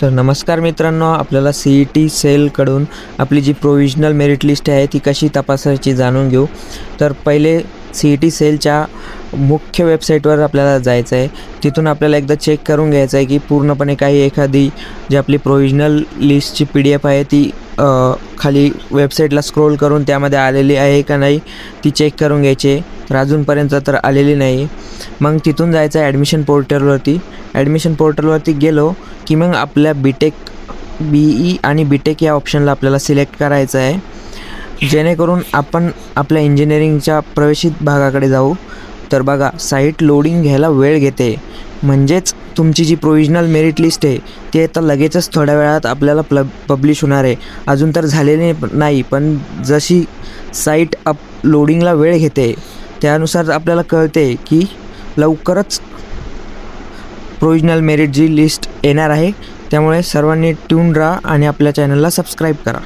तर नमस्कार मित्रांनो, आपल्याला CET सेलकडून आपली जी प्रोविजनल मेरिट लिस्ट आहे ती कशी तपासायची जाणून घेऊ। तर पहिले CET सेलच्या मुख्य वेबसाईटवर आपल्याला जायचं आहे। तिथून आपल्याला एकदा चेक करून घ्यायचं आहे की पूर्णपणे काही एखादी जी आपली प्रोविजनल लिस्टची PDF आहे ती खाली वेबसाईटला स्क्रोल करून त्यामध्ये आलेली आहे का नाही ती चेक करून घ्यायची। तर अजूनपर्यंत तर आलेली नाही। मग तिथून जायचं आहे ॲडमिशन पोर्टलवरती। ॲडमिशन पोर्टलवरती गेलो की मग आपल्या BE आणि BTech या ऑप्शनला आपल्याला सिलेक्ट करायचं आहे, जेणेकरून आपण आपल्या इंजिनिअरिंगच्या प्रवेशित भागाकडे जाऊ। तर बघा, साईट लोडिंग घ्यायला वेळ घेते, म्हणजेच तुमची जी प्रोविजनल मेरिट लिस्ट आहे ती आता लगेचच थोड्या वेळात आपल्याला पब्लिश होणार आहे। अजून तर झालेली नाही, पण जशी साईट लोडिंगला वेळ घेते त्यानुसार आपल्याला कळते की लवकरच प्रोविजनल मेरिट जी लिस्ट येणार आहे। त्यामुळे सर्वांनी ट्यून राहा आणि आपल्या चॅनलला सबस्क्राईब करा।